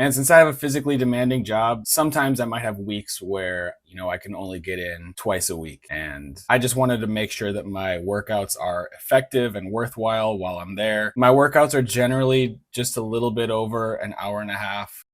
And since I have a physically demanding job, sometimes I might have weeks where, I can only get in twice a week. And I just wanted to make sure that my workouts are effective and worthwhile while I'm there. My workouts are generally just a little bit over an hour and a half.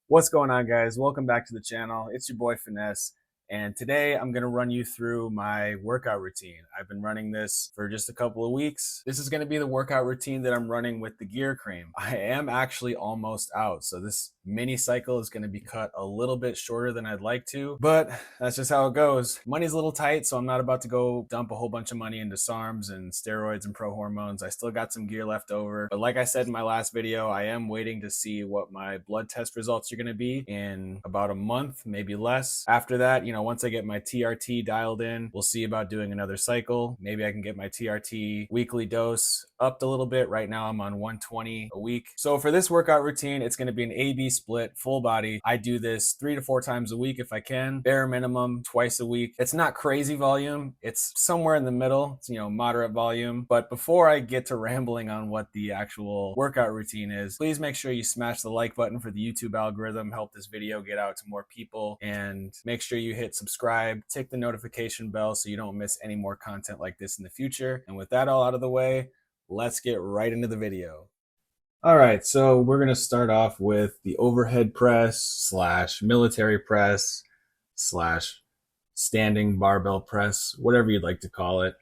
What's going on, guys? Welcome back to the channel. It's your boy Finesse, and today I'm going to run you through my workout routine. I've been running this for just a couple of weeks. This is going to be the workout routine that I'm running with the Gear Cream. I am actually almost out, so this mini cycle is going to be cut a little bit shorter than I'd like to, but that's just how it goes. Money's a little tight, so I'm not about to go dump a whole bunch of money into SARMs and steroids and pro hormones. I still got some gear left over, but like I said in my last video, I am waiting to see what my blood test results are going to be in about a month, maybe less. After that, once I get my TRT dialed in, we'll see about doing another cycle. Maybe I can get my TRT weekly dose upped a little bit. Right now I'm on 120 a week. So for this workout routine, it's going to be an A-B split, full body. I do this 3 to 4 times a week if I can, bare minimum twice a week. It's not crazy volume. It's somewhere in the middle. It's, moderate volume. But before I get to rambling on what the actual workout routine is, please make sure you smash the like button for the YouTube algorithm, help this video get out to more people, and make sure you hit subscribe, tick the notification bell so you don't miss any more content like this in the future. And with that all out of the way, let's get right into the video. All right, so we're going to start off with the overhead press slash military press slash standing barbell press, whatever you'd like to call it.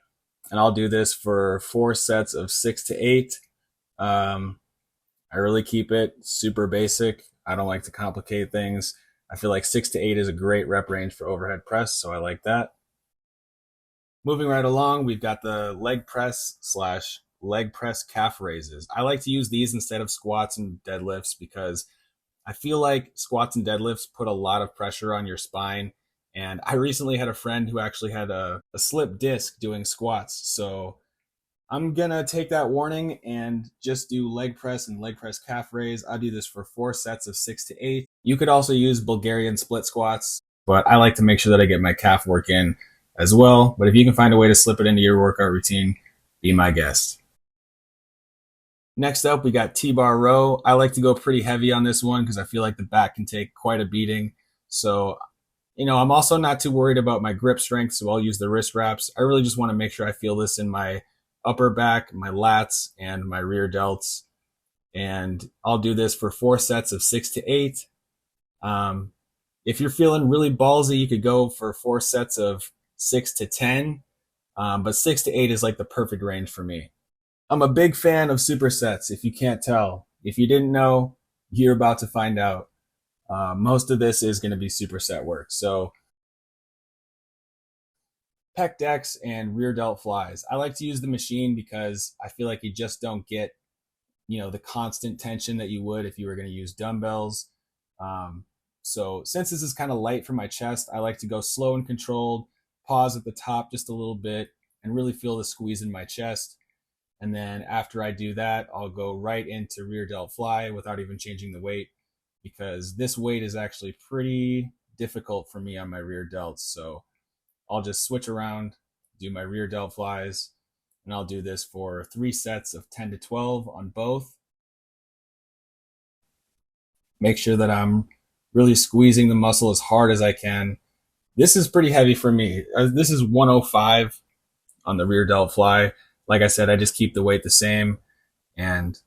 And I'll do this for 4 sets of 6 to 8. I really keep it super basic. I don't like to complicate things. I feel like 6 to 8 is a great rep range for overhead press, so I like that. Moving right along, we've got the leg press slash leg press calf raises. I like to use these instead of squats and deadlifts because I feel like squats and deadlifts put a lot of pressure on your spine. And I recently had a friend who actually had a slip disc doing squats. So I'm going to take that warning and just do leg press and leg press calf raise. I'll do this for 4 sets of 6 to 8. You could also use Bulgarian split squats, but I like to make sure that I get my calf work in as well. But if you can find a way to slip it into your workout routine, be my guest. Next up, we got T-bar row. I like to go pretty heavy on this one because I feel like the back can take quite a beating. So, I'm also not too worried about my grip strength, so I'll use the wrist wraps. I really just want to make sure I feel this in my upper back, my lats, and my rear delts. And I'll do this for 4 sets of 6 to 8. If you're feeling really ballsy, you could go for 4 sets of 6 to 10. But 6 to 8 is like the perfect range for me. I'm a big fan of supersets, if you can't tell. If you didn't know, you're about to find out. Most of this is going to be superset work. So pec decks and rear delt flies. I like to use the machine because I feel like you just don't get, the constant tension that you would if you were going to use dumbbells. So since this is kind of light for my chest, I like to go slow and controlled, pause at the top just a little bit, and really feel the squeeze in my chest. And then after I do that, I'll go right into rear delt fly without even changing the weight, because this weight is actually pretty difficult for me on my rear delts. So I'll just switch around, do my rear delt flies, and I'll do this for 3 sets of 10 to 12 on both. Make sure that I'm really squeezing the muscle as hard as I can. This is pretty heavy for me. This is 105 on the rear delt fly. Like I said, I just keep the weight the same and,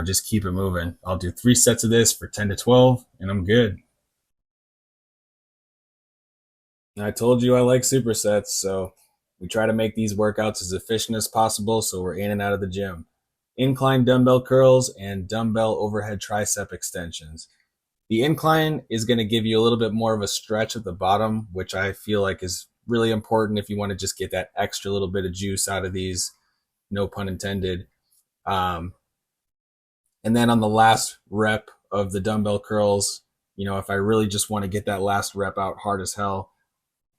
just keep it moving. I'll do 3 sets of this for 10 to 12 and I'm good. And I told you I like supersets, so we try to make these workouts as efficient as possible so we're in and out of the gym. Incline dumbbell curls and dumbbell overhead tricep extensions. The incline is going to give you a little bit more of a stretch at the bottom, which I feel like is really important if you want to just get that extra little bit of juice out of these. No pun intended. And then on the last rep of the dumbbell curls, if I really just want to get that last rep out hard as hell,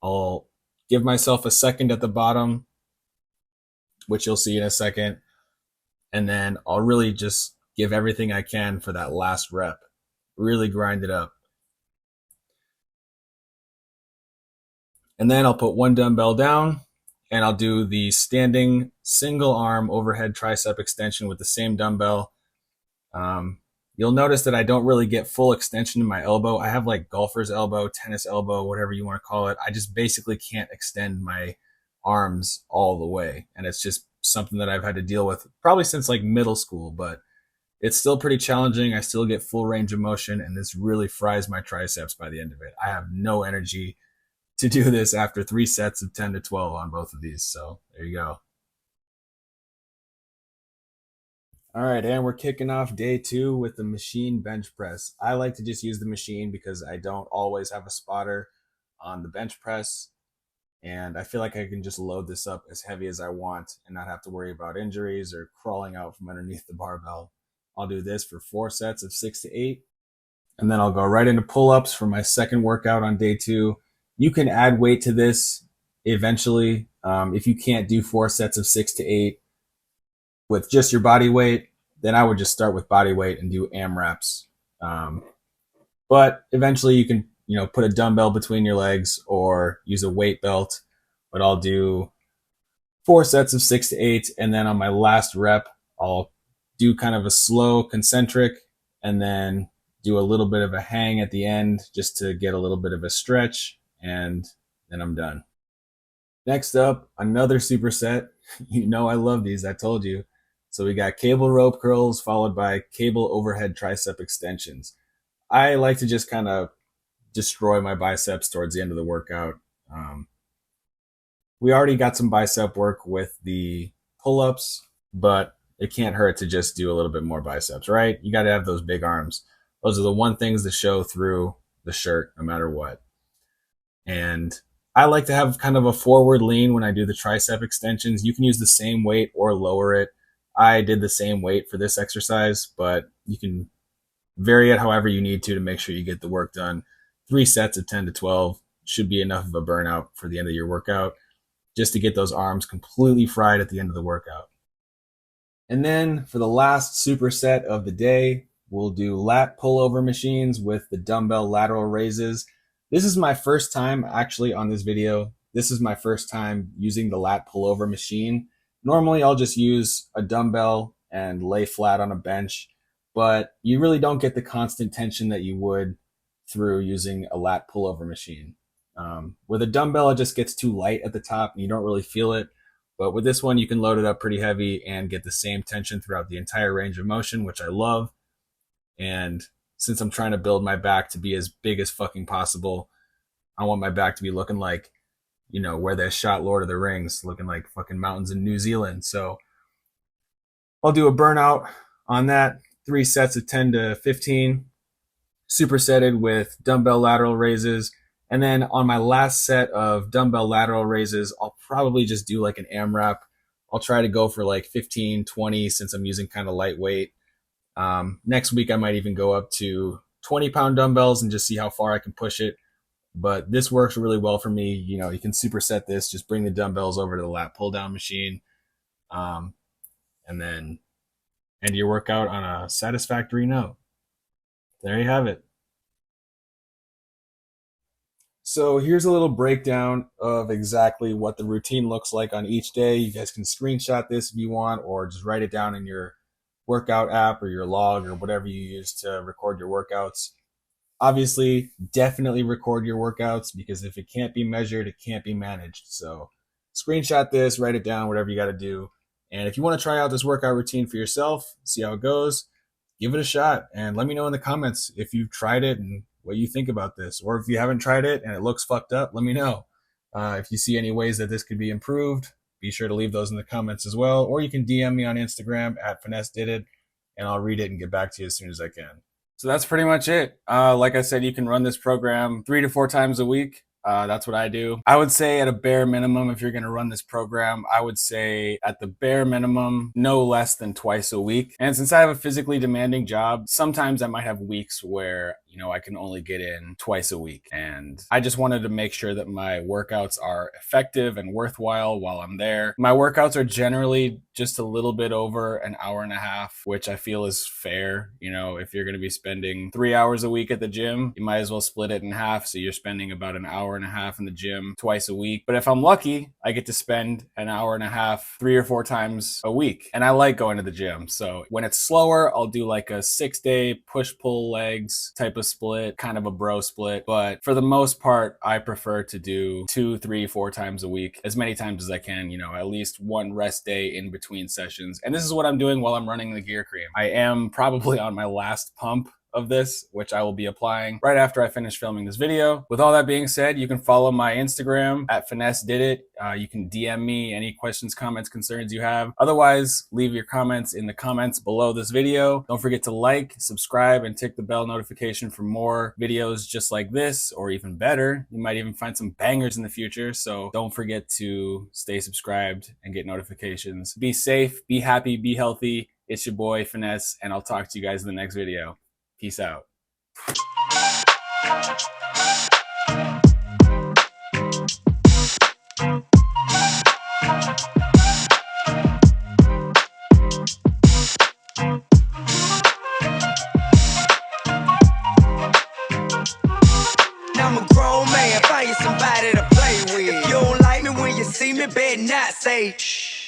I'll give myself a second at the bottom, which you'll see in a second. And then I'll really just give everything I can for that last rep. Really grind it up. And then I'll put one dumbbell down and I'll do the standing single arm overhead tricep extension with the same dumbbell. You'll notice that I don't really get full extension in my elbow. I have like golfer's elbow, tennis elbow, whatever you want to call it. I just basically can't extend my arms all the way. And it's just something that I've had to deal with probably since like middle school, but it's still pretty challenging. I still get full range of motion, and this really fries my triceps by the end of it. I have no energy to do this after 3 sets of 10 to 12 on both of these. So there you go. All right, and we're kicking off day 2 with the machine bench press. I like to just use the machine because I don't always have a spotter on the bench press, and I feel like I can just load this up as heavy as I want and not have to worry about injuries or crawling out from underneath the barbell. I'll do this for 4 sets of 6 to 8, and then I'll go right into pull-ups for my second workout on day 2. You can add weight to this eventually. If you can't do 4 sets of 6 to 8 with just your body weight, then I would just start with body weight and do AMRAPs. But eventually you can, put a dumbbell between your legs or use a weight belt. But I'll do 4 sets of 6 to 8, and then on my last rep, I'll do kind of a slow concentric and then do a little bit of a hang at the end just to get a little bit of a stretch, and then I'm done. Next up, another superset. I love these, I told you. So we got cable rope curls followed by cable overhead tricep extensions. I like to just kind of destroy my biceps towards the end of the workout. We already got some bicep work with the pull-ups, but it can't hurt to just do a little bit more biceps, right? You got to have those big arms. Those are the one things that show through the shirt no matter what. And I like to have kind of a forward lean when I do the tricep extensions. You can use the same weight or lower it. I did the same weight for this exercise, but you can vary it however you need to make sure you get the work done. 3 sets of 10 to 12 should be enough of a burnout for the end of your workout, just to get those arms completely fried at the end of the workout. And then for the last superset of the day, we'll do lat pullover machines with the dumbbell lateral raises. This is my first time actually on this video. This is my first time using the lat pullover machine. Normally I'll just use a dumbbell and lay flat on a bench, but you really don't get the constant tension that you would through using a lat pullover machine. With a dumbbell, it just gets too light at the top and you don't really feel it. But with this one, you can load it up pretty heavy and get the same tension throughout the entire range of motion, which I love. And since I'm trying to build my back to be as big as fucking possible, I want my back to be looking like, where they shot Lord of the Rings, looking like fucking mountains in New Zealand. So I'll do a burnout on that. 3 sets of 10 to 15, supersetted with dumbbell lateral raises. And then on my last set of dumbbell lateral raises, I'll probably just do like an AMRAP. I'll try to go for like 15, 20 since I'm using kind of lightweight. Next week, I might even go up to 20-pound dumbbells and just see how far I can push it. But this works really well for me. You can superset this. Just bring the dumbbells over to the lat pull down machine. And then end your workout on a satisfactory note. There you have it. So here's a little breakdown of exactly what the routine looks like on each day. You guys can screenshot this if you want, or just write it down in your workout app or your log or whatever you use to record your workouts. Obviously, definitely record your workouts, because if it can't be measured, it can't be managed. So screenshot this, write it down, whatever you got to do. And if you want to try out this workout routine for yourself, see how it goes, give it a shot and let me know in the comments if you've tried it and what you think about this. Or if you haven't tried it and it looks fucked up, let me know. If you see any ways that this could be improved, be sure to leave those in the comments as well. Or you can DM me on Instagram at FinесseDidIt, and I'll read it and get back to you as soon as I can. So that's pretty much it. Like I said, you can run this program 3 to 4 times a week. That's what I do. I would say at a bare minimum, if you're going to run this program, I would say at the bare minimum, no less than twice a week. And since I have a physically demanding job, sometimes I might have weeks where, you know, I can only get in twice a week. And I just wanted to make sure that my workouts are effective and worthwhile while I'm there. My workouts are generally just a little bit over an hour and a half, which I feel is fair. You know, if you're going to be spending 3 hours a week at the gym, you might as well split it in half. So you're spending about an hour and a half in the gym twice a week. But if I'm lucky, I get to spend an hour and a half 3 or 4 times a week. And I like going to the gym. So when it's slower, I'll do like a 6-day push-pull legs type of split, kind of a bro split. But for the most part, I prefer to do 2, 3, 4 times a week, as many times as I can, you know, at least one rest day in between sessions. And this is what I'm doing while I'm running the Gear Cream. I am probably on my last pump of this, which I will be applying right after I finish filming this video. With all that being said, you can follow my Instagram at FinessDidIt. You can DM me any questions, comments, concerns you have. Otherwise, leave your comments in the comments below this video. Don't forget to like, subscribe, and tick the bell notification for more videos just like this, or even better. You might even find some bangers in the future, so don't forget to stay subscribed and get notifications. Be safe, be happy, be healthy. It's your boy Finesse, and I'll talk to you guys in the next video. Peace out. I'm a grown man, find you somebody to play with. If you don't like me when you see me, better not say shh.